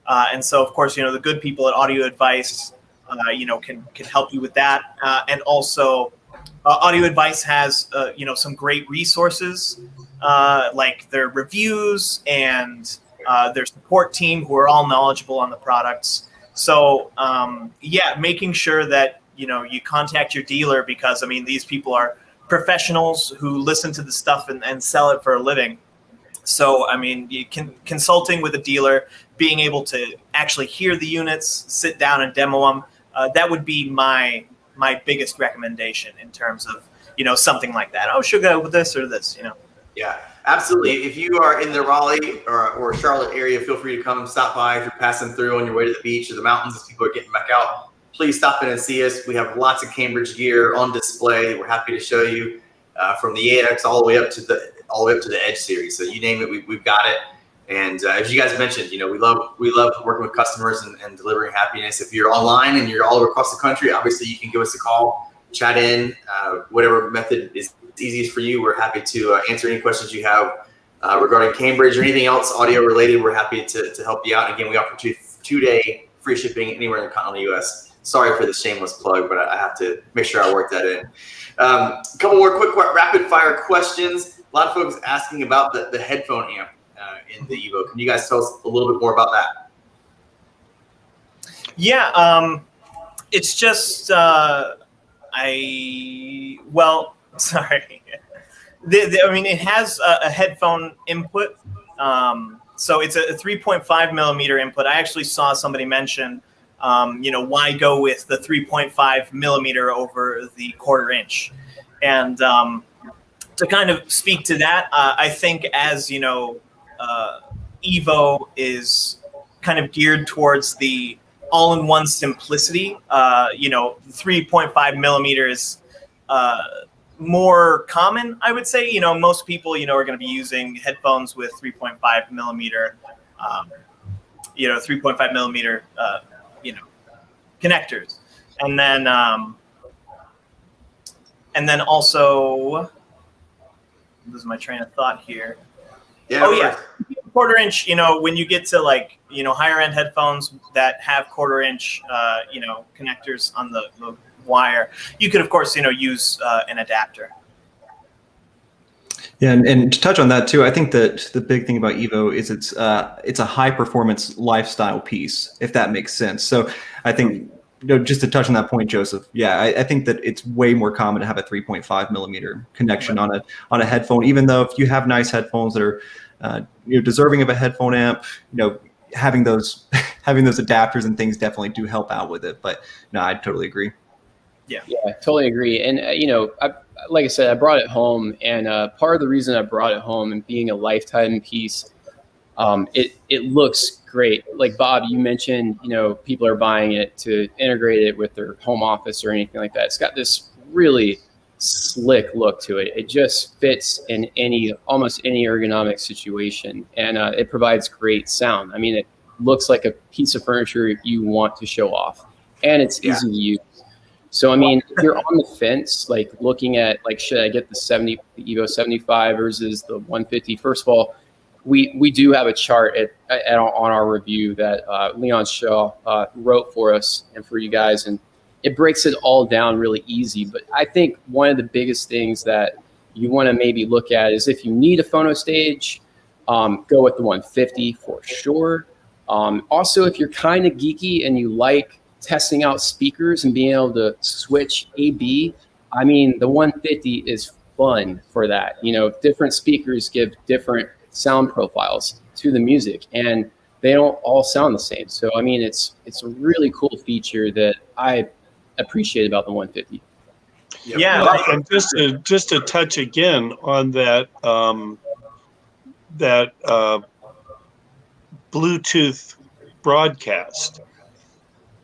And so, of course, the good people at Audio Advice, can help you with that. And also, Audio Advice has, some great resources, like their reviews and their support team who are all knowledgeable on the products. So, making sure that, you contact your dealer because, these people are professionals who listen to the stuff and sell it for a living. So, consulting with a dealer, being able to actually hear the units, sit down and demo them, that would be my biggest recommendation in terms of, something like that. Oh, should go with this or this, Yeah, absolutely. If you are in the Raleigh or Charlotte area, feel free to come stop by. If you're passing through on your way to the beach or the mountains as people are getting back out, please stop in and see us. We have lots of Cambridge gear on display. We're happy to show you from the AX all the way up to the Edge series. So you name it, we've got it. And as you guys mentioned, we love working with customers and delivering happiness. If you're online and you're all across the country, obviously you can give us a call, chat in, whatever method is easiest for you. We're happy to answer any questions you have regarding Cambridge or anything else audio related. We're happy to help you out. Again, we offer two-day free shipping anywhere in the continental U.S. Sorry for the shameless plug, but I have to make sure I work that in. A couple more quick rapid fire questions. A lot of folks asking about the headphone amp in the EVO. Can you guys tell us a little bit more about that? Yeah, it's just sorry. It has a headphone input. So it's a 3.5 millimeter input. I actually saw somebody mention, why go with the 3.5 millimeter over the 1/4 inch? And to kind of speak to that, I think as, EVO is kind of geared towards the all-in-one simplicity, 3.5 millimeters more common, I would say. Most people, are going to be using headphones with 3.5 millimeter, 3.5 millimeter, connectors. And then also, losing my train of thought here. Yeah. 1/4 inch, when you get to higher end headphones that have 1/4 inch, connectors on the wire, you could of course, use an adapter. Yeah, and to touch on that too, I think that the big thing about EVO is it's a high performance lifestyle piece, if that makes sense. So I think, just to touch on that point, Joseph, yeah, I think that it's way more common to have a 3.5 millimeter connection on a headphone, even though if you have nice headphones that are deserving of a headphone amp, having those adapters and things definitely do help out with it. But no, I totally agree. Yeah, totally agree. And like I said, I brought it home, and part of the reason I brought it home and being a lifetime piece, it looks great. Like Bob, you mentioned, people are buying it to integrate it with their home office or anything like that. It's got this really slick look to it. It just fits in almost any ergonomic situation, and it provides great sound. It looks like a piece of furniture you want to show off, and it's easy to use. So, if you're on the fence, like looking at should I get the EVO 75 versus the 150? First of all, we do have a chart on our review that Leon Shaw wrote for us and for you guys, and it breaks it all down really easy. But I think one of the biggest things that you want to maybe look at is if you need a phono stage, go with the 150 for sure. Also, if you're kind of geeky and you like testing out speakers and being able to switch A/B, I mean, the 150 is fun for that. You know, different speakers give different sound profiles to the music, and they don't all sound the same. So, I mean, it's a really cool feature that I appreciate about the 150. Yeah. Well, and just to touch again on that Bluetooth broadcast,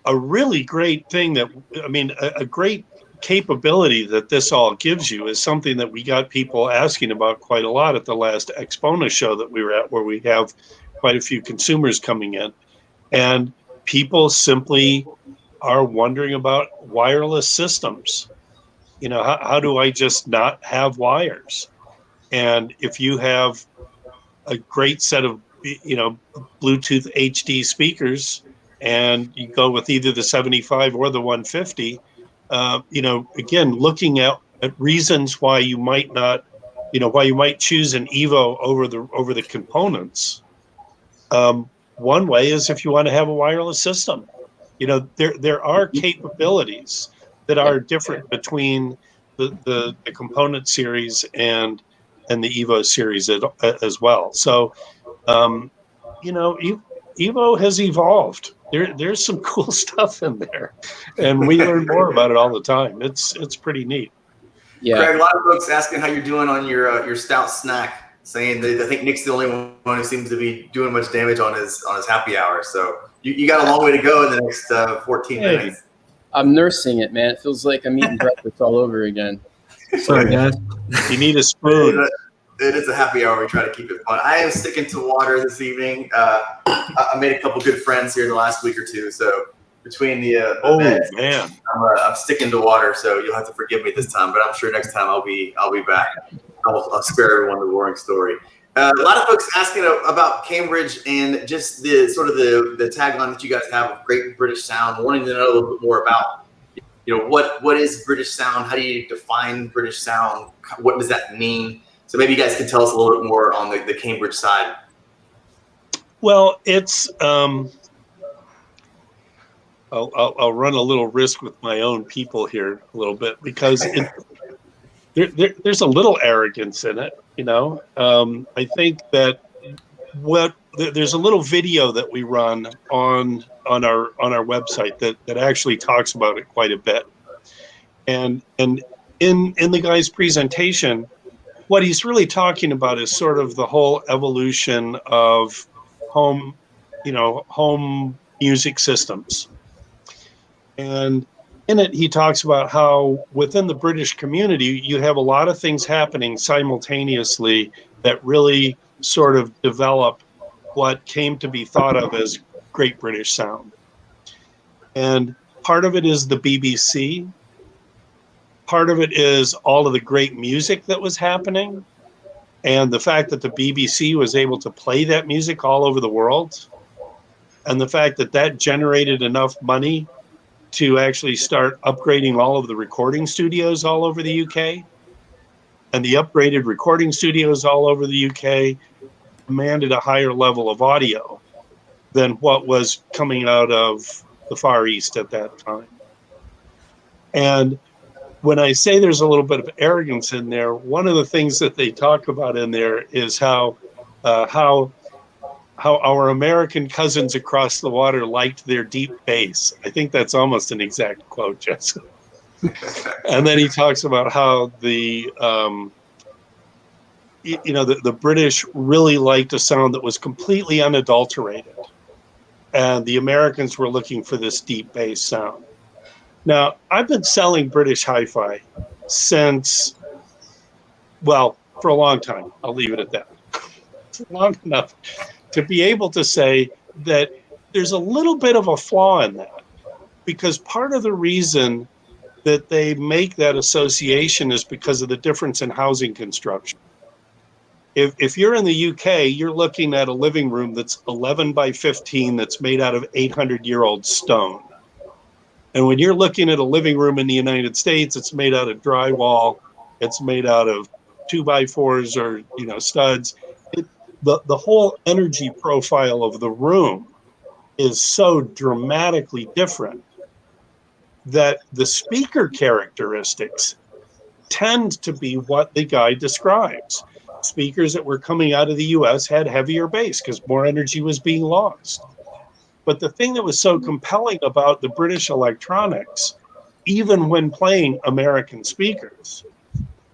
a really great thing that, I mean, a great capability that this all gives you is something that we got people asking about quite a lot at the last Expona show that we were at, where we have quite a few consumers coming in, and people simply are wondering about wireless systems. You know, how do I just not have wires? And if you have a great set of, you know, Bluetooth HD speakers, and you go with either the 75 or the 150, you know, again, looking at reasons why you might not, you know, why you might choose an EVO over the components. One way is if you want to have a wireless system. You know, there are capabilities that are different between the component series and the EVO series as well. So, you know, EVO has evolved. There's some cool stuff in there, and we learn more about it all the time. It's pretty neat. Yeah. Craig, a lot of folks asking how you're doing on your stout snack, saying that I think Nick's the only one who seems to be doing much damage on his happy hour. So you got a long way to go in the next 14 minutes. I'm nursing it, man. It feels like I'm eating breakfast all over again. Sorry, guys. You need a spoon. It is a happy hour. We try to keep it fun. I am sticking to water this evening. I made a couple good friends here in the last week or two. So between the meds, man, I'm sticking to water. So you'll have to forgive me this time, but I'm sure next time I'll be back. I'll spare everyone the boring story. A lot of folks asking about Cambridge and just the sort of the tagline that you guys have of Great British Sound, wanting to know a little bit more about, you know, what is British Sound? How do you define British Sound? What does that mean? So maybe you guys can tell us a little bit more on the Cambridge side. Well, it's I'll run a little risk with my own people here a little bit, because there's a little arrogance in it, you know. I think that there's a little video that we run on our website that actually talks about it quite a bit, and in the guy's presentation, what he's really talking about is sort of the whole evolution of home music systems. And in it, he talks about how within the British community, you have a lot of things happening simultaneously that really sort of develop what came to be thought of as Great British Sound. And part of it is the BBC. Part of it is all of the great music that was happening, and the fact that the BBC was able to play that music all over the world, and the fact that that generated enough money to actually start upgrading all of the recording studios all over the UK. And the upgraded recording studios all over the UK demanded a higher level of audio than what was coming out of the Far East at that time. And when I say there's a little bit of arrogance in there, one of the things that they talk about in there is how our American cousins across the water liked their deep bass. I think that's almost an exact quote, Jessica. And then he talks about how the British really liked a sound that was completely unadulterated, and the Americans were looking for this deep bass sound. Now, I've been selling British hi-fi since, well, for a long time. I'll leave it at that. It's long enough to be able to say that there's a little bit of a flaw in that, because part of the reason that they make that association is because of the difference in housing construction. If you're in the UK, you're looking at a living room that's 11 by 15 that's made out of 800-year-old stone. And when you're looking at a living room in the United States, it's made out of drywall, it's made out of 2x4s or studs. The whole energy profile of the room is so dramatically different that the speaker characteristics tend to be what the guy describes. Speakers that were coming out of the US had heavier bass because more energy was being lost. But the thing that was so compelling about the British electronics, even when playing American speakers,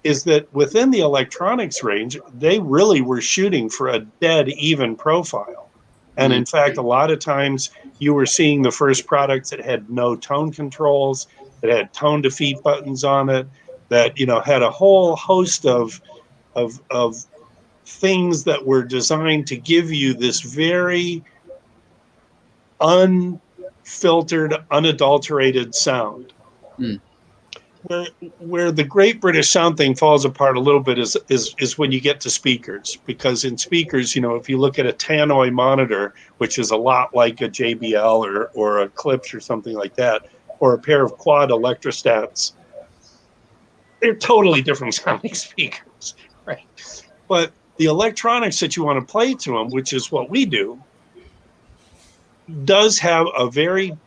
is that within the electronics range, they really were shooting for a dead even profile. And in fact, a lot of times you were seeing the first products that had no tone controls, that had tone defeat buttons on it, that, you know, had a whole host of things that were designed to give you this very unfiltered, unadulterated sound. Mm. Where the Great British Sound thing falls apart a little bit is when you get to speakers, because in speakers, you know, if you look at a Tannoy monitor, which is a lot like a JBL or a Klipsch or something like that, or a pair of quad electrostats, they're totally different sounding speakers, right? But the electronics that you want to play to them, which is what we do, does have a very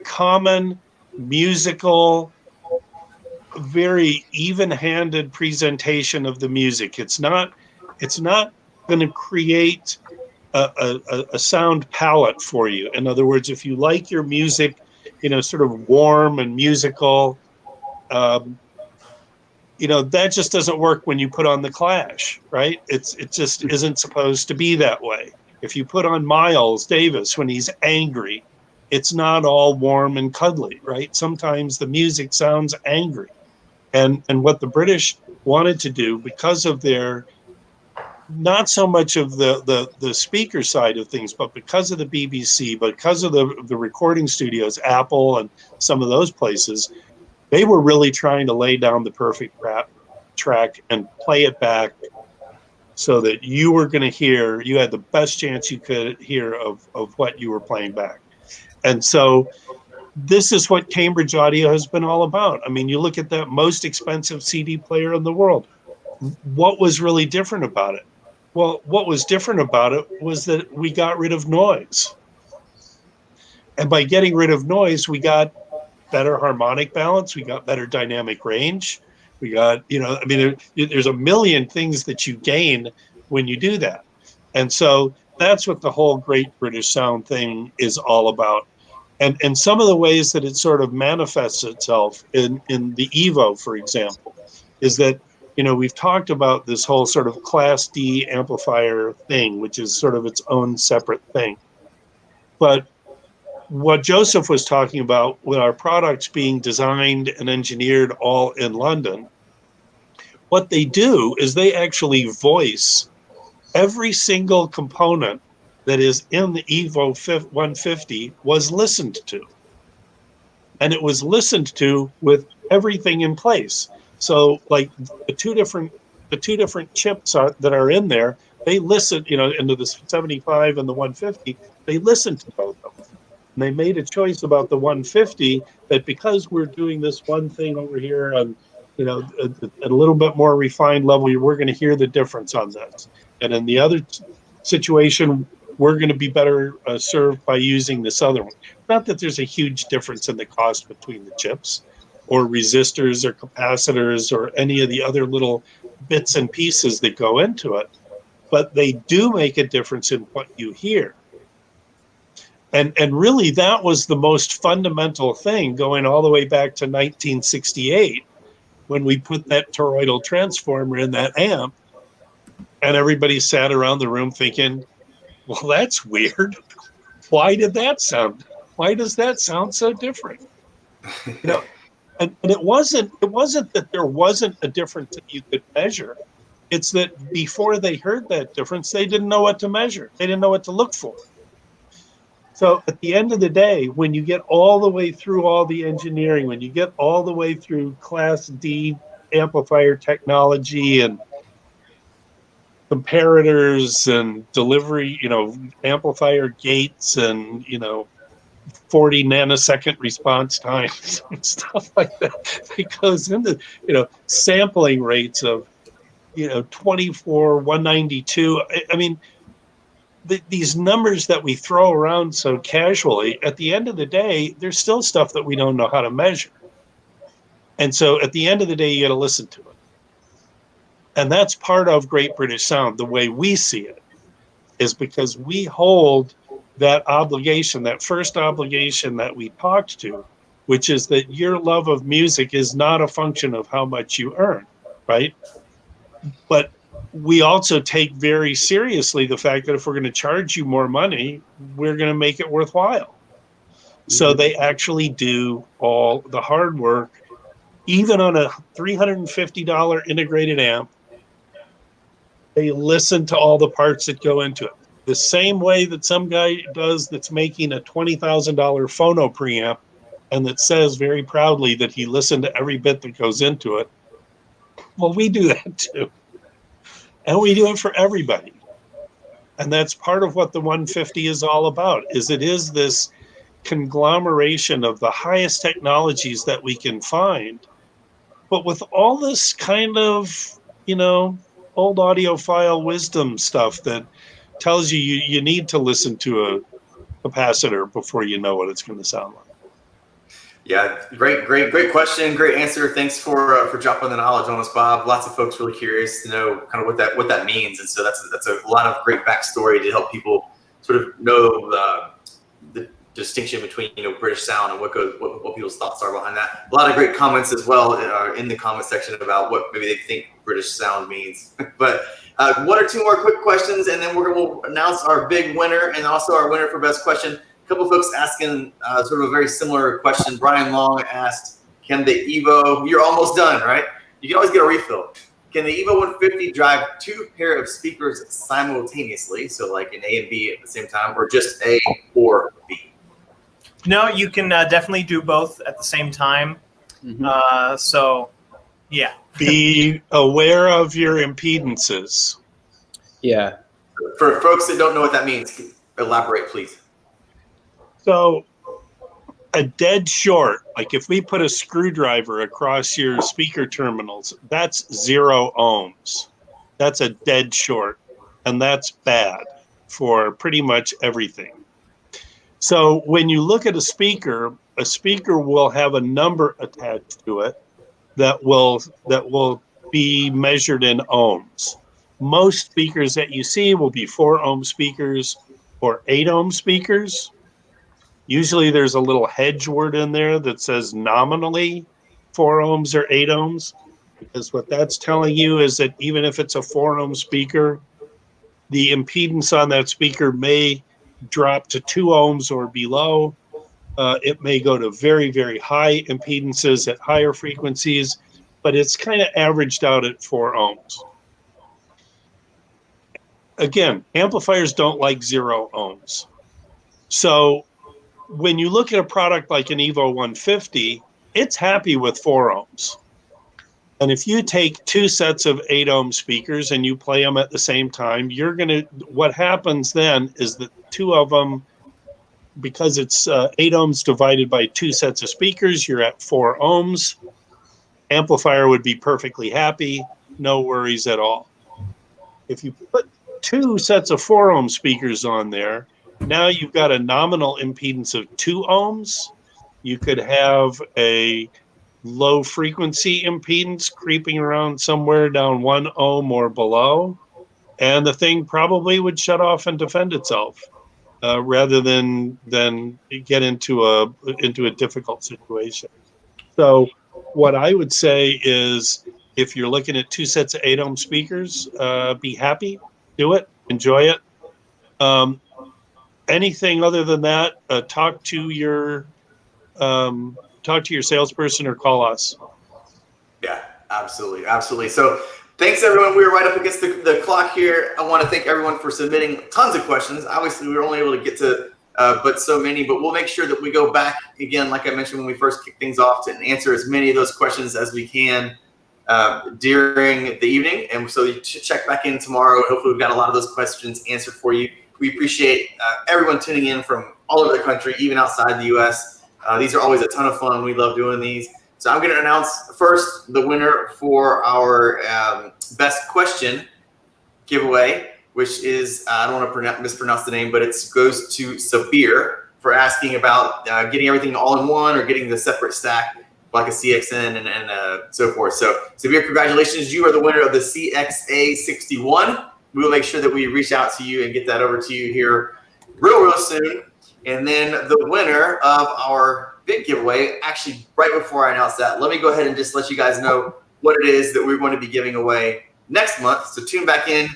common musical, very even-handed presentation of the music. It's not going to create a sound palette for you. In other words, if you like your music, you know, sort of warm and musical, you know, that just doesn't work when you put on the Clash, right? It just isn't supposed to be that way. If you put on Miles Davis when he's angry, it's not all warm and cuddly, right? Sometimes the music sounds angry. And what the British wanted to do, because of their, not so much of the speaker side of things, but because of the BBC, because of the recording studios, Apple and some of those places, they were really trying to lay down the perfect track and play it back so that you were going to hear, you had the best chance you could hear of what you were playing back. And so this is what Cambridge Audio has been all about. I mean, you look at that most expensive CD player in the world. What was really different about it? Well, what was different about it was that we got rid of noise. And by getting rid of noise, we got better harmonic balance. We got better dynamic range. We got, you know, I mean, there's a million things that you gain when you do that. And so that's what the whole Great British Sound thing is all about. And some of the ways that it sort of manifests itself in the EVO, for example, is that, you know, we've talked about this whole sort of Class D amplifier thing, which is sort of its own separate thing. But what Joseph was talking about with our products being designed and engineered all in London, what they do is they actually voice every single component that is in the EVO 150 was listened to. And it was listened to with everything in place. So like the two different chips that are in there, they listen, you know, into the 75 and the 150, they listen to both of them. And they made a choice about the 150 that because we're doing this one thing over here on, you know, at a little bit more refined level, we're going to hear the difference on this. And in the other situation, we're going to be better served by using this other one. Not that there's a huge difference in the cost between the chips or resistors or capacitors or any of the other little bits and pieces that go into it, but they do make a difference in what you hear. And really, that was the most fundamental thing going all the way back to 1968 when we put that toroidal transformer in that amp, and everybody sat around the room thinking, well, that's weird. Why does that sound so different? You know, and it wasn't that there wasn't a difference that you could measure. It's that before they heard that difference, they didn't know what to measure. They didn't know what to look for. So at the end of the day, when you get all the way through all the engineering, when you get all the way through Class D amplifier technology and comparators and delivery, you know, amplifier gates and, you know, 40 nanosecond response times and stuff like that. It goes into, you know, sampling rates of, you know, 24, 192. I mean, these numbers that we throw around so casually, at the end of the day, there's still stuff that we don't know how to measure. And so at the end of the day, you got to listen to it. And that's part of Great British Sound, the way we see it, is because we hold that obligation, that first obligation that we talked to, which is that your love of music is not a function of how much you earn, right? But we also take very seriously the fact that if we're going to charge you more money, we're going to make it worthwhile. So they actually do all the hard work, even on a $350 integrated amp. They listen to all the parts that go into it. The same way that some guy does that's making a $20,000 phono preamp and that says very proudly that he listened to every bit that goes into it. Well, we do that too. And we do it for everybody. And that's part of what the 150 is all about, is it is this conglomeration of the highest technologies that we can find, but with all this kind of, old audiophile wisdom stuff that tells you need to listen to a capacitor before you know what it's going to sound like. Yeah, great question, great answer. Thanks for dropping the knowledge on us, Bob. Lots of folks really curious to know kind of what that means, and so that's a lot of great backstory to help people sort of know the distinction between British Sound and what people's thoughts are behind that. A lot of great comments as well in the comment section about what maybe they think British Sound means. But one or two more quick questions, and then we'll announce our big winner and also our winner for best question. A couple of folks asking sort of a very similar question. Brian Long asked, can the EVO, you're almost done, right? You can always get a refill. Can the EVO 150 drive two pair of speakers simultaneously, so like an A and B at the same time, or just A or B? No, you can definitely do both at the same time. Mm-hmm. So, yeah. Be aware of your impedances. Yeah. For folks that don't know what that means, elaborate, please. So, a dead short, like if we put a screwdriver across your speaker terminals, that's 0 ohms. That's a dead short, and that's bad for pretty much everything. So when you look at a speaker will have a number attached to it that will be measured in ohms. Most speakers that you see will be 4 ohm speakers or 8 ohm speakers. Usually there's a little hedge word in there that says nominally 4 ohms or 8 ohms, because what that's telling you is that even if it's a 4 ohm speaker, the impedance on that speaker may drop to 2 ohms or below. It may go to very, very high impedances at higher frequencies, but it's kind of averaged out at 4 ohms. Again, amplifiers don't like 0 ohms. So when you look at a product like an EVO 150, it's happy with 4 ohms. And if you take 2 sets of 8 ohm speakers and you play them at the same time, what happens then is that 2 of them, because it's 8 ohms divided by 2 sets of speakers, you're at 4 ohms. Amplifier would be perfectly happy, no worries at all. If you put 2 sets of 4 ohm speakers on there, now you've got a nominal impedance of 2 ohms. You could have a low frequency impedance creeping around somewhere down 1 ohm or below, and the thing probably would shut off and defend itself rather than get into a difficult situation. So what I would say is, if you're looking at 2 sets of 8 ohm speakers, be happy, do it, enjoy it. Anything other than that, talk to your salesperson or call us. Yeah, absolutely. So thanks, everyone. We're right up against the clock here. I want to thank everyone for submitting tons of questions. Obviously, we were only able to get to but so many, but we'll make sure that we go back again, like I mentioned when we first kicked things off, to answer as many of those questions as we can during the evening. And so you check back in tomorrow. Hopefully we've got a lot of those questions answered for you. We appreciate everyone tuning in from all over the country, even outside the U.S. These are always a ton of fun. We love doing these. So I'm going to announce first the winner for our best question giveaway, which is, I don't want to mispronounce the name, but it goes to Sabir for asking about getting everything all in one or getting the separate stack like a CXN and so forth. So Sabir, congratulations. You are the winner of the CXA61. We will make sure that we reach out to you and get that over to you here real soon. And then the winner of our big giveaway, actually right before I announce that, let me go ahead and just let you guys know what it is that we're going to be giving away next month. So tune back in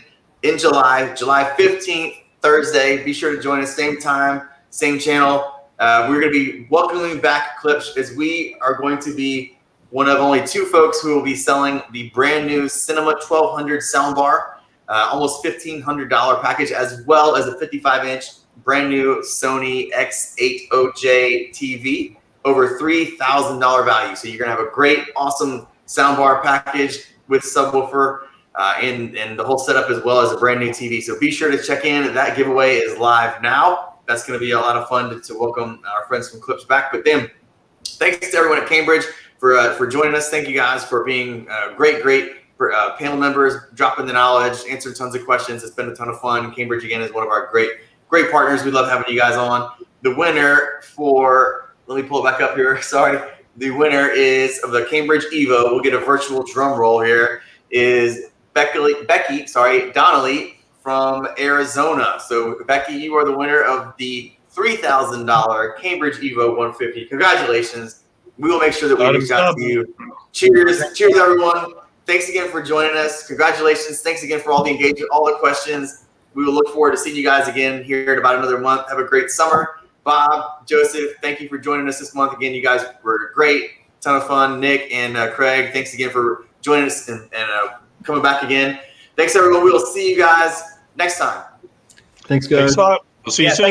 July 15th, Thursday. Be sure to join us, same time, same channel. We're going to be welcoming back Klipsch, as we are going to be one of only 2 folks who will be selling the brand new Cinema 1200 soundbar, almost $1,500 package, as well as a 55-inch brand new Sony X80J TV, over $3,000 value. So you're going to have a great, awesome soundbar package with subwoofer and the whole setup, as well as a brand new TV. So be sure to check in. That giveaway is live now. That's going to be a lot of fun to welcome our friends from Klipsch back. But then, thanks to everyone at Cambridge for joining us. Thank you guys for being great panel members, dropping the knowledge, answering tons of questions. It's been a ton of fun. Cambridge, again, is one of our great partners. We love having you guys on. The winner for, let me pull it back up here. Sorry. The winner is of the Cambridge EVO. We'll get a virtual drum roll here. Is Becky Donnelly from Arizona. So Becky, you are the winner of the $3,000 Cambridge EVO 150. Congratulations. We will make sure that we reach out to you. Cheers, everyone. Thanks again for joining us. Congratulations. Thanks again for all the engagement, all the questions. We will look forward to seeing you guys again here in about another month. Have a great summer. Bob, Joseph, thank you for joining us this month. Again, you guys were great. Ton of fun. Nick and Craig, thanks again for joining us and coming back again. Thanks, everyone. We will see you guys next time. Thanks, guys. Thanks a lot. We'll see you soon.